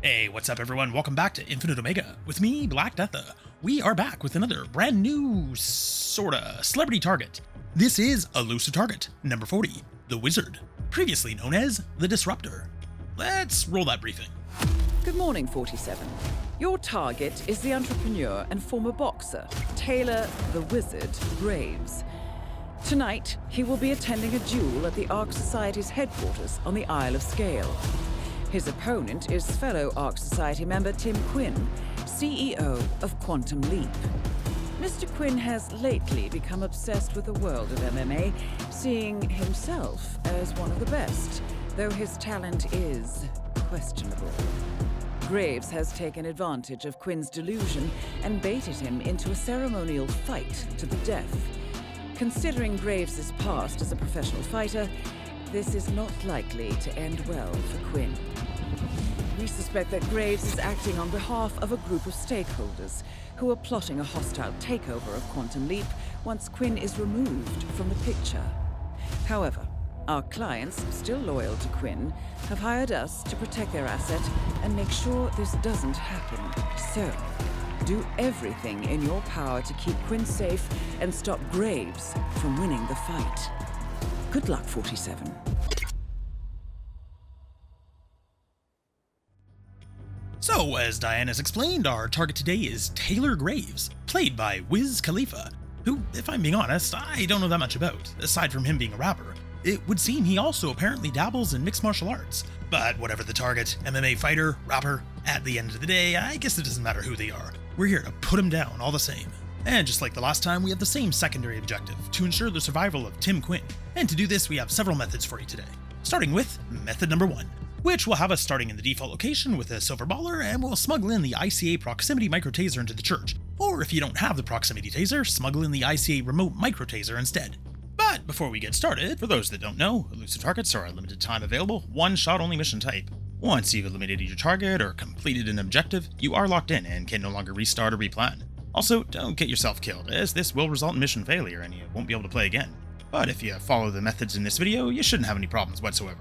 Hey, what's up everyone? Welcome back to Infinite Omega with me, Black Deatha. We are back with another brand new, sorta, celebrity target. This is Elusive Target, number 40, the Wizard, previously known as the Disruptor. Let's roll that briefing. Good morning, 47. Your target is the entrepreneur and former boxer, Taylor the Wizard Graves. Tonight, he will be attending a duel at the Ark Society's headquarters on the Isle of Scale. His opponent is fellow Ark Society member Tim Quinn, CEO of Quantum Leap. Mr. Quinn has lately become obsessed with the world of MMA, seeing himself as one of the best, though his talent is questionable. Graves has taken advantage of Quinn's delusion and baited him into a ceremonial fight to the death. Considering Graves' past as a professional fighter, this is not likely to end well for Quinn. We suspect that Graves is acting on behalf of a group of stakeholders who are plotting a hostile takeover of Quantum Leap once Quinn is removed from the picture. However, our clients, still loyal to Quinn, have hired us to protect their asset and make sure this doesn't happen. So, do everything in your power to keep Quinn safe and stop Graves from winning the fight. Good luck, 47. So, as Diane has explained, our target today is Taylor Graves, played by Wiz Khalifa, who, if I'm being honest, I don't know that much about, aside from him being a rapper. It would seem he also apparently dabbles in mixed martial arts. But whatever the target, MMA fighter, rapper, at the end of the day, I guess it doesn't matter who they are. We're here to put him down all the same. And just like the last time, we have the same secondary objective, to ensure the survival of Tim Quinn. And to do this, we have several methods for you today. Starting with method number 1, which will have us starting in the default location with a silver baller, and we'll smuggle in the ICA proximity micro taser into the church. Or if you don't have the proximity taser, smuggle in the ICA remote micro taser instead. But before we get started, for those that don't know, elusive targets are a limited time available, one-shot only mission type. Once you've eliminated your target or completed an objective, you are locked in and can no longer restart or replan. Also, don't get yourself killed, as this will result in mission failure and you won't be able to play again. But if you follow the methods in this video, you shouldn't have any problems whatsoever.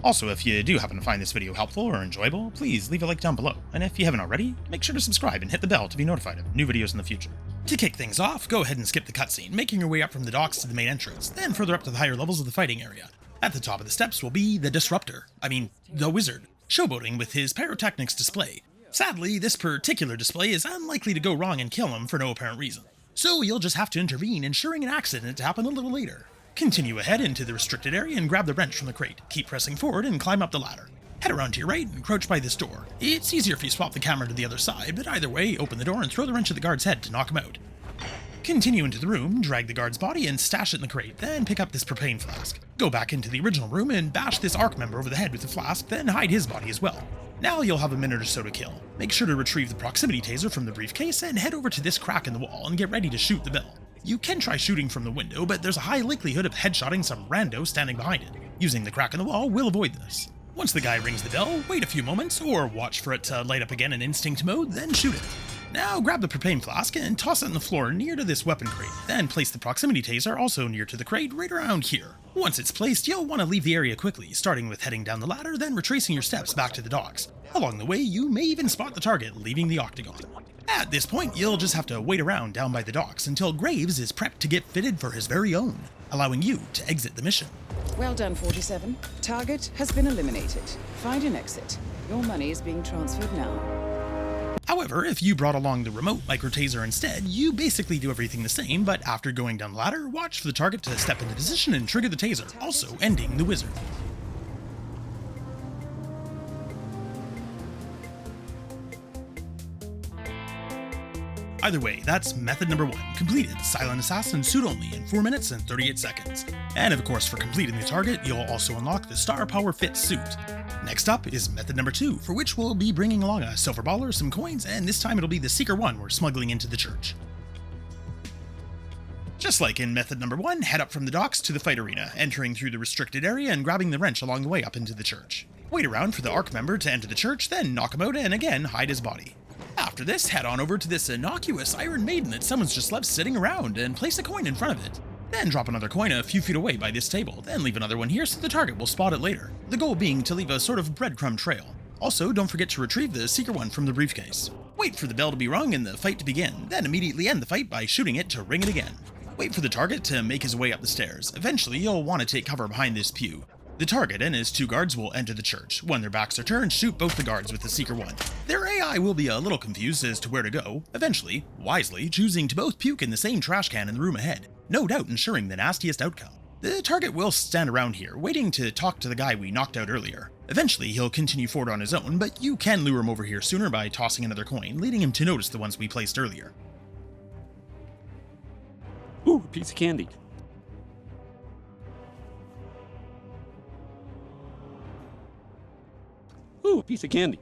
Also, if you do happen to find this video helpful or enjoyable, please leave a like down below, and if you haven't already, make sure to subscribe and hit the bell to be notified of new videos in the future. To kick things off, go ahead and skip the cutscene, making your way up from the docks to the main entrance, then further up to the higher levels of the fighting area. At the top of the steps will be the Disruptor, the Wizard, showboating with his pyrotechnics display. Sadly, this particular display is unlikely to go wrong and kill him for no apparent reason, so you'll just have to intervene, ensuring an accident to happen a little later. Continue ahead into the restricted area and grab the wrench from the crate. Keep pressing forward and climb up the ladder. Head around to your right and crouch by this door. It's easier if you swap the camera to the other side, but either way, open the door and throw the wrench at the guard's head to knock him out. Continue into the room, drag the guard's body and stash it in the crate, then pick up this propane flask. Go back into the original room and bash this Ark member over the head with the flask, then hide his body as well. Now you'll have a minute or so to kill. Make sure to retrieve the proximity taser from the briefcase and head over to this crack in the wall and get ready to shoot the bell. You can try shooting from the window, but there's a high likelihood of headshotting some rando standing behind it. Using the crack in the wall will avoid this. Once the guy rings the bell, wait a few moments, or watch for it to light up again in instinct mode, then shoot it. Now grab the propane flask and toss it on the floor near to this weapon crate, then place the proximity taser also near to the crate right around here. Once it's placed, you'll want to leave the area quickly, starting with heading down the ladder, then retracing your steps back to the docks. Along the way, you may even spot the target leaving the octagon. At this point, you'll just have to wait around down by the docks until Graves is prepped to get fitted for his very own, allowing you to exit the mission. Well done, 47. Target has been eliminated. Find an exit. Your money is being transferred now. However, if you brought along the remote micro taser instead, you basically do everything the same, but after going down the ladder, watch for the target to step into position and trigger the taser, also ending the wizard. Either way, that's method number 1, completed, silent assassin suit only in 4 minutes and 38 seconds. And of course, for completing the target, you'll also unlock the Star Power Fit suit. Next up is method number 2, for which we'll be bringing along a silver baller, some coins, and this time it'll be the Seeker 1 we're smuggling into the church. Just like in method number 1, head up from the docks to the fight arena, entering through the restricted area and grabbing the wrench along the way up into the church. Wait around for the Ark member to enter the church, then knock him out and again hide his body. After this, head on over to this innocuous Iron Maiden that someone's just left sitting around and place a coin in front of it. Then drop another coin a few feet away by this table, then leave another one here so the target will spot it later. The goal being to leave a sort of breadcrumb trail. Also, don't forget to retrieve the Seeker one from the briefcase. Wait for the bell to be rung and the fight to begin, then immediately end the fight by shooting it to ring it again. Wait for the target to make his way up the stairs. Eventually, you'll want to take cover behind this pew. The target and his 2 guards will enter the church. When their backs are turned, shoot both the guards with the Seeker one. Their AI will be a little confused as to where to go, eventually, wisely, choosing to both puke in the same trash can in the room ahead, no doubt ensuring the nastiest outcome. The target will stand around here, waiting to talk to the guy we knocked out earlier. Eventually, he'll continue forward on his own, but you can lure him over here sooner by tossing another coin, leading him to notice the ones we placed earlier. Ooh, a piece of candy. Ooh, a piece of candy.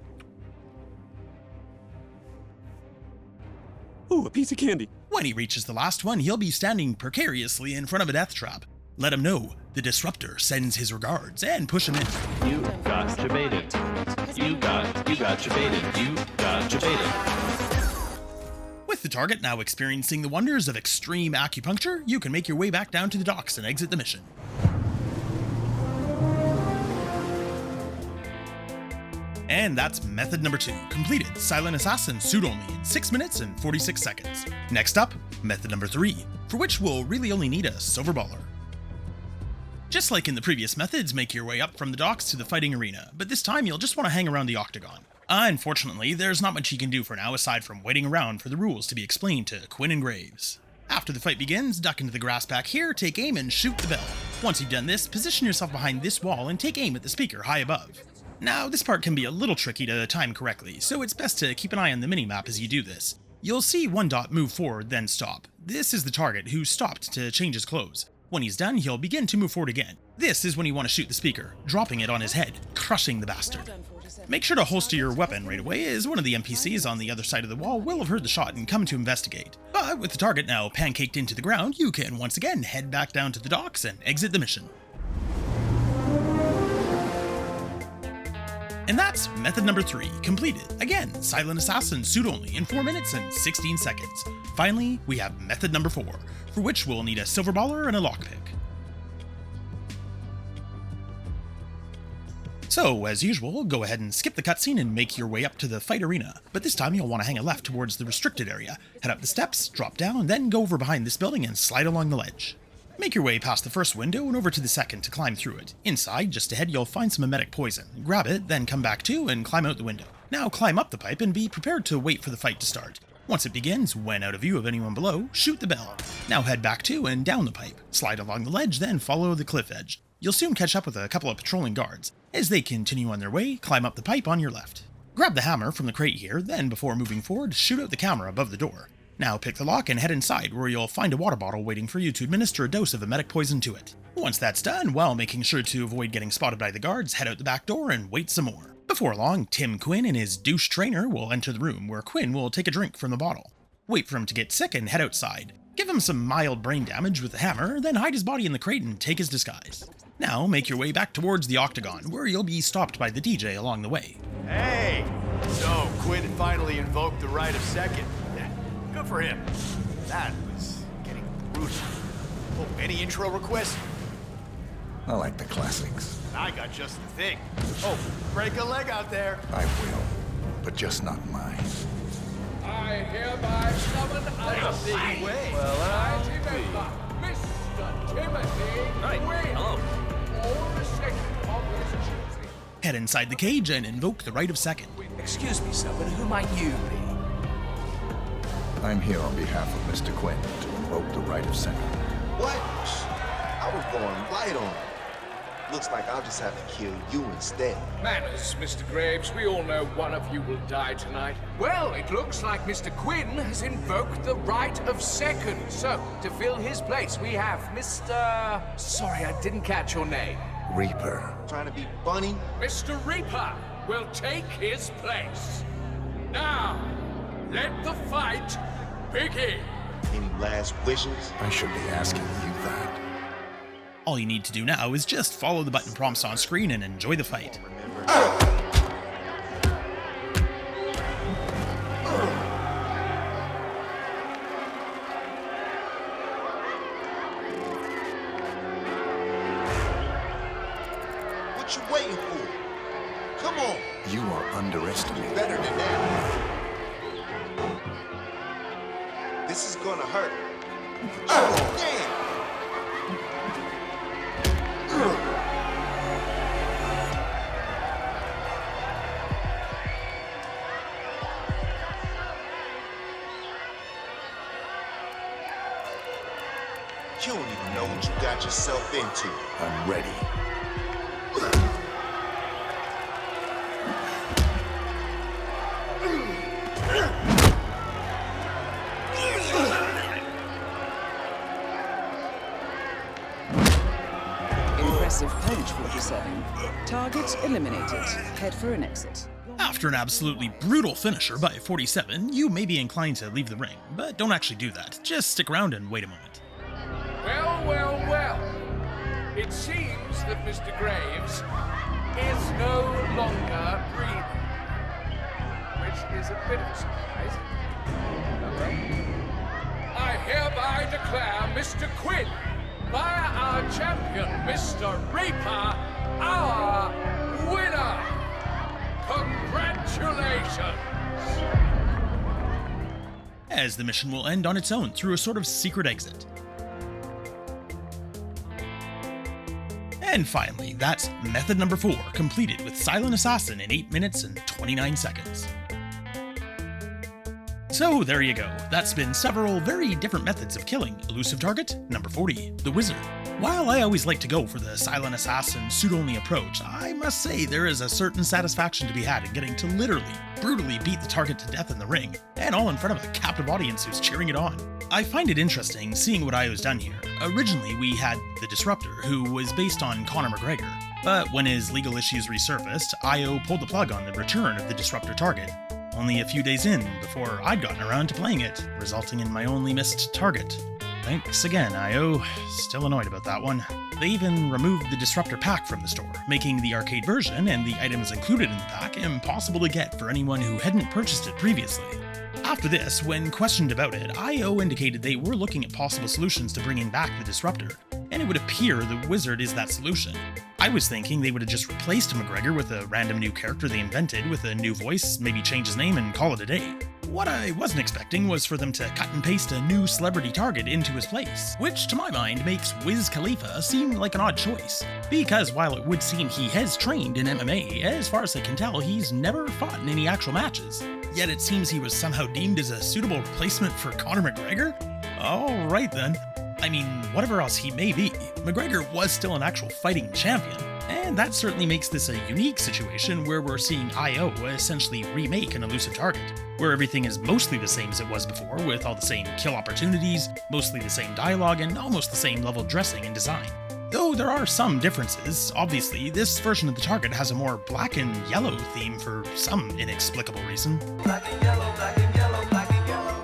Ooh, a piece of candy. When he reaches the last one, he'll be standing precariously in front of a death trap. Let him know the disruptor sends his regards and push him in. You got baited. You got baited. You got baited. With the target now experiencing the wonders of extreme acupuncture, you can make your way back down to the docks and exit the mission. And that's method number 2, completed. Silent Assassin suit only in 6 minutes and 46 seconds. Next up, method number 3, for which we'll really only need a silver baller. Just like in the previous methods, make your way up from the docks to the fighting arena, but this time you'll just want to hang around the octagon. Unfortunately, there's not much you can do for now aside from waiting around for the rules to be explained to Quinn and Graves. After the fight begins, duck into the grass back here, take aim and shoot the bell. Once you've done this, position yourself behind this wall and take aim at the speaker high above. Now, this part can be a little tricky to time correctly, so it's best to keep an eye on the minimap as you do this. You'll see one dot move forward, then stop. This is the target, who stopped to change his clothes. When he's done, he'll begin to move forward again. This is when you want to shoot the speaker, dropping it on his head, crushing the bastard. Make sure to holster your weapon right away, as one of the NPCs on the other side of the wall will have heard the shot and come to investigate. But with the target now pancaked into the ground, you can once again head back down to the docks and exit the mission. And that's method number 3, completed. Again, Silent Assassin suit only in 4 minutes and 16 seconds. Finally, we have method number 4, for which we'll need a silver baller and a lockpick. So, as usual, go ahead and skip the cutscene and make your way up to the fight arena, but this time you'll want to hang a left towards the restricted area, head up the steps, drop down, then go over behind this building and slide along the ledge. Make your way past the first window and over to the second to climb through it. Inside, just ahead, you'll find some emetic poison. Grab it, then come back to and climb out the window. Now climb up the pipe and be prepared to wait for the fight to start. Once it begins, when out of view of anyone below, shoot the bell. Now head back to and down the pipe. Slide along the ledge, then follow the cliff edge. You'll soon catch up with a couple of patrolling guards. As they continue on their way, climb up the pipe on your left. Grab the hammer from the crate here, then before moving forward, shoot out the camera above the door. Now pick the lock and head inside, where you'll find a water bottle waiting for you to administer a dose of emetic poison to it. Once that's done, while making sure to avoid getting spotted by the guards, head out the back door and wait some more. Before long, Tim Quinn and his douche trainer will enter the room, where Quinn will take a drink from the bottle. Wait for him to get sick and head outside. Give him some mild brain damage with the hammer, then hide his body in the crate and take his disguise. Now make your way back towards the octagon, where you'll be stopped by the DJ along the way. Hey! So, Quinn finally invoked the right of second. Good for him. That was getting brutal. Oh, any intro requests? I like the classics. I got just the thing. Oh, break a leg out there. I will, but just not mine. I hereby summon unto thee. Mighty member, Mr. Timothy Quinn. Hello. All the second of his choosing. Head inside the cage and invoke the right of second. Excuse me, sir, but who might you be? I'm here on behalf of Mr. Quinn to invoke the right of second. What? I was going right on it. Looks like I'll just have to kill you instead. Manners, Mr. Graves. We all know one of you will die tonight. Well, it looks like Mr. Quinn has invoked the right of second. So, to fill his place, we have Mr... Sorry, I didn't catch your name. Reaper. Trying to be funny? Mr. Reaper will take his place. Now, let the fight begin. Any last wishes? I should be asking you that. All you need to do now is just follow the button prompts on screen and enjoy the fight. What you waiting for? Come on. You are hurt. Oh, damn! You don't even know what you got yourself into. I'm ready. Impressive punch, 47. Target eliminated. Head for an exit. After an absolutely brutal finisher by 47, you may be inclined to leave the ring, but don't actually do that. Just stick around and wait a moment. Well, well, well. It seems that Mr. Graves is no longer breathing, which is a bit of a surprise. I hereby declare Mr. Quinn, via our champion, Mr. Reaper, our winner. Congratulations! As the mission will end on its own through a sort of secret exit. And finally, that's method number 4, completed with Silent Assassin in 8 minutes and 29 seconds. So there you go, that's been several very different methods of killing Elusive Target, number 40, the Wizard. While I always like to go for the Silent Assassin suit-only approach, I must say there is a certain satisfaction to be had in getting to literally, brutally beat the target to death in the ring, and all in front of a captive audience who's cheering it on. I find it interesting seeing what IO's done here. Originally we had the Disruptor, who was based on Conor McGregor, but when his legal issues resurfaced, IO pulled the plug on the return of the Disruptor target. Only a few days in before I'd gotten around to playing it, resulting in my only missed target. Thanks again, IO. Still annoyed about that one. They even removed the Disruptor pack from the store, making the arcade version and the items included in the pack impossible to get for anyone who hadn't purchased it previously. After this, when questioned about it, IO indicated they were looking at possible solutions to bringing back the Disruptor, and it would appear the Wizard is that solution. I was thinking they would have just replaced McGregor with a random new character they invented with a new voice, maybe change his name and call it a day. What I wasn't expecting was for them to cut and paste a new celebrity target into his place, which to my mind makes Wiz Khalifa seem like an odd choice. Because while it would seem he has trained in MMA, as far as I can tell he's never fought in any actual matches. Yet it seems he was somehow deemed as a suitable replacement for Conor McGregor? Alright then. I mean, whatever else he may be, McGregor was still an actual fighting champion, and that certainly makes this a unique situation where we're seeing IO essentially remake an Elusive Target, where everything is mostly the same as it was before, with all the same kill opportunities, mostly the same dialogue, and almost the same level dressing and design. Though there are some differences. Obviously, this version of the target has a more black and yellow theme for some inexplicable reason. Black and yellow, black and yellow, black and yellow.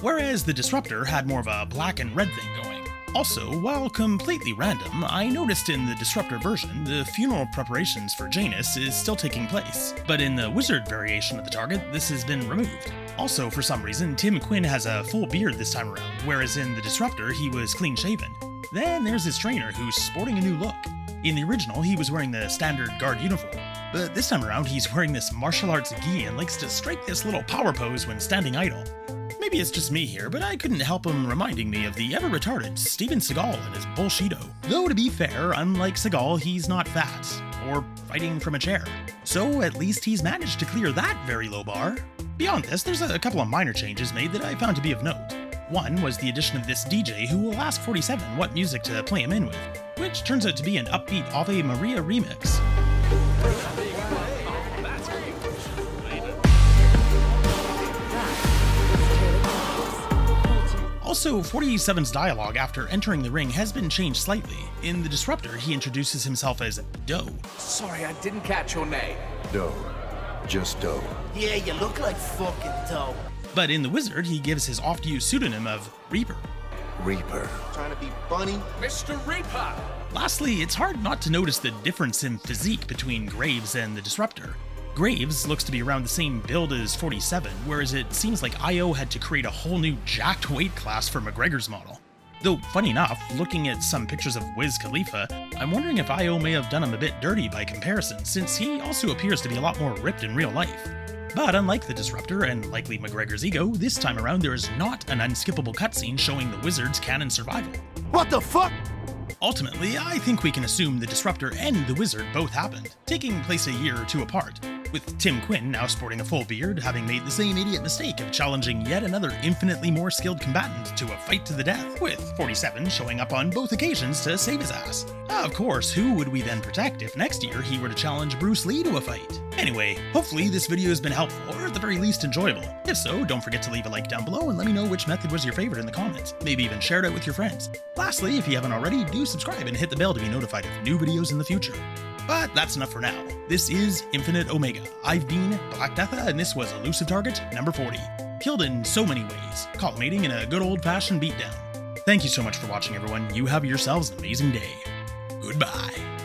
Whereas the Disruptor had more of a black and red thing going. Also, while completely random, I noticed in the Disruptor version, the funeral preparations for Janus is still taking place, but in the Wizard variation of the target, this has been removed. Also, for some reason, Tim Quinn has a full beard this time around, whereas in the Disruptor, he was clean-shaven. Then there's his trainer, who's sporting a new look. In the original, he was wearing the standard guard uniform, but this time around, he's wearing this martial arts gi and likes to strike this little power pose when standing idle. Maybe it's just me here, but I couldn't help him reminding me of the ever-retarded Steven Seagal and his bullshido. Though to be fair, unlike Seagal, he's not fat, or fighting from a chair. So at least he's managed to clear that very low bar. Beyond this, there's a couple of minor changes made that I found to be of note. One was the addition of this DJ who will ask 47 what music to play him in with, which turns out to be an upbeat Ave Maria remix. Also, 47's dialogue after entering the ring has been changed slightly. In the Disruptor, he introduces himself as Doe. Sorry, I didn't catch your name. Doe. Just Doe. Yeah, you look like fucking dope. But in the Wizard, he gives his oft-used pseudonym of Reaper. Reaper. Trying to be funny. Mr. Reaper! Lastly, it's hard not to notice the difference in physique between Graves and the Disruptor. Graves looks to be around the same build as 47, whereas it seems like IO had to create a whole new jacked weight class for McGregor's model. Though, funny enough, looking at some pictures of Wiz Khalifa, I'm wondering if IO may have done him a bit dirty by comparison, since he also appears to be a lot more ripped in real life. But unlike the Disruptor and likely McGregor's ego, this time around there is not an unskippable cutscene showing the Wizard's canon survival. What the fuck? Ultimately, I think we can assume the Disruptor and the Wizard both happened, taking place a year or two apart, with Tim Quinn now sporting a full beard, having made the same idiot mistake of challenging yet another infinitely more skilled combatant to a fight to the death, with 47 showing up on both occasions to save his ass. Of course, who would we then protect if next year he were to challenge Bruce Lee to a fight? Anyway, hopefully this video has been helpful, or at the very least enjoyable. If so, don't forget to leave a like down below and let me know which method was your favorite in the comments. Maybe even share it out with your friends. Lastly, if you haven't already, do subscribe and hit the bell to be notified of new videos in the future. But that's enough for now. This is Infinite Omega. I've been Black Deatha, and this was Elusive Target number 40. Killed in so many ways, collimating in a good old-fashioned beatdown. Thank you so much for watching, everyone. You have yourselves an amazing day. Goodbye.